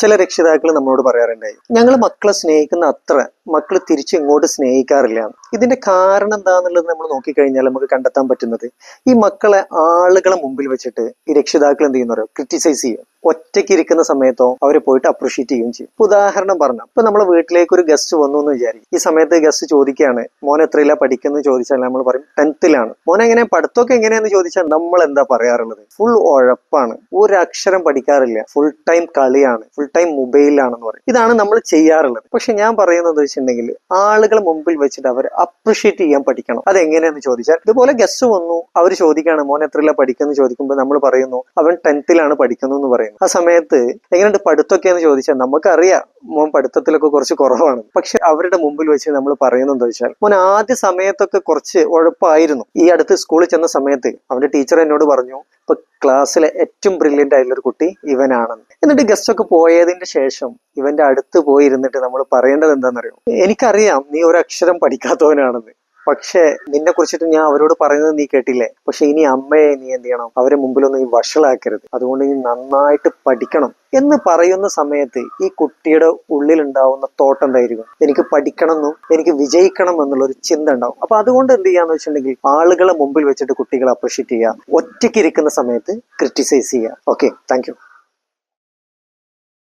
ചില രക്ഷിതാക്കൾ നമ്മളോട് പറയാറുണ്ടായി, ഞങ്ങൾ മക്കളെ സ്നേഹിക്കുന്ന അത്ര മക്കൾ തിരിച്ചു ഇങ്ങോട്ട് സ്നേഹിക്കാറില്ല. ഇതിന്റെ കാരണം എന്താന്നുള്ളത് നമ്മൾ നോക്കിക്കഴിഞ്ഞാൽ നമുക്ക് കണ്ടെത്താൻ പറ്റുന്നത്, ഈ മക്കളെ ആളുകളെ മുമ്പിൽ വെച്ചിട്ട് ഈ രക്ഷിതാക്കൾ എന്ത് ചെയ്യുന്നവരോ ക്രിറ്റിസൈസ് ചെയ്യും. ഒറ്റയ്ക്ക് ഇരിക്കുന്ന സമയത്തോ അവരെ പോയിട്ട് അപ്രീഷിയേറ്റ് ചെയ്യുകയും ചെയ്യും. ഉദാഹരണം പറഞ്ഞു, ഇപ്പൊ നമ്മളെ വീട്ടിലേക്ക് ഒരു ഗസ്റ്റ് വന്നു എന്ന് വിചാരിക്കും. ഈ സമയത്ത് ഗസ്റ്റ് ചോദിക്കുകയാണ്, മോൻ എത്രയിലാ പഠിക്കുന്നത് ചോദിച്ചാൽ നമ്മൾ പറയും 10th-ലാണ്. മോൻ എങ്ങനെ പഠിത്തമൊക്കെ എങ്ങനെയാന്ന് ചോദിച്ചാൽ നമ്മൾ എന്താ പറയാറുള്ളത്? ഫുൾ ഉഴപ്പാണ്, ഒരു അക്ഷരം പഠിക്കാറില്ല, ഫുൾ ടൈം കളിയാണ്, ഫുൾ ടൈം മൊബൈലാണെന്ന് പറയും. ഇതാണ് നമ്മൾ ചെയ്യാറുള്ളത്. പക്ഷെ ഞാൻ പറയുന്നത് വെച്ചിട്ടുണ്ടെങ്കിൽ ആളുകളെ മുമ്പിൽ വെച്ചിട്ട് അവർ അപ്രീഷിയേറ്റ് ചെയ്യാൻ പഠിക്കണം. അതെങ്ങനെയാന്ന് ചോദിച്ചാൽ, ഇതുപോലെ ഗസ്റ്റ് വന്നു, അവർ ചോദിക്കുകയാണ് മോൻ എത്രയിലാ പഠിക്കുന്നത് ചോദിക്കുമ്പോൾ നമ്മൾ പറയുന്നു അവൻ 10th-ലാണ് പഠിക്കുന്നു എന്ന് പറയുന്നു. ആ സമയത്ത് എങ്ങനെയുണ്ട് പഠിത്തമൊക്കെ എന്ന് ചോദിച്ചാൽ നമുക്കറിയാം മോൻ പഠിത്തത്തിലൊക്കെ കുറച്ച് കുറവാണ്. പക്ഷെ അവരുടെ മുമ്പിൽ വെച്ച് നമ്മൾ പറയുന്നത് എന്താ വെച്ചാൽ, മോൻ ആദ്യ സമയത്തൊക്കെ കുറച്ച് ഉഴപ്പായിരുന്നു. ഈ അടുത്ത് സ്കൂളിൽ ചെന്ന സമയത്ത് അവന്റെ ടീച്ചർ എന്നോട് പറഞ്ഞു ഇപ്പൊ ക്ലാസ്സിലെ ഏറ്റവും ബ്രില്യന്റ് ആയിട്ടുള്ള ഒരു കുട്ടി ഇവനാണെന്ന്. എന്നിട്ട് ഗസ്റ്റ് ഒക്കെ പോയതിന്റെ ശേഷം ഇവന്റെ അടുത്ത് പോയി ഇരുന്നിട്ട് നമ്മൾ പറയേണ്ടത് എന്താണെന്നറിയോ? എനിക്കറിയാം നീ ഒരു അക്ഷരം പഠിക്കാത്തവനാണെന്ന്, പക്ഷെ നിന്നെ കുറിച്ചിട്ട് ഞാൻ അവരോട് പറയുന്നത് നീ കേട്ടില്ലേ? പക്ഷെ ഇനി അമ്മയെ നീ എന്ത് ചെയ്യണം, അവരെ മുമ്പിലൊന്നും നീ വഷളാക്കരുത്, അതുകൊണ്ട് നീ നന്നായിട്ട് പഠിക്കണം എന്ന് പറയുന്ന സമയത്ത് ഈ കുട്ടിയുടെ ഉള്ളിലുണ്ടാവുന്ന തോട്ട് എന്തായിരിക്കും? എനിക്ക് പഠിക്കണം എന്നും എനിക്ക് വിജയിക്കണം എന്നുള്ളൊരു ചിന്ത ഉണ്ടാവും. അപ്പൊ അതുകൊണ്ട് എന്ത് ചെയ്യാന്ന് വെച്ചിട്ടുണ്ടെങ്കിൽ ആളുകളെ മുമ്പിൽ വെച്ചിട്ട് കുട്ടികളെ അപ്രീഷിയേറ്റ് ചെയ്യുക, ഒറ്റയ്ക്ക് ഇരിക്കുന്ന സമയത്ത് ക്രിറ്റിസൈസ് ചെയ്യുക. Okay, thank you.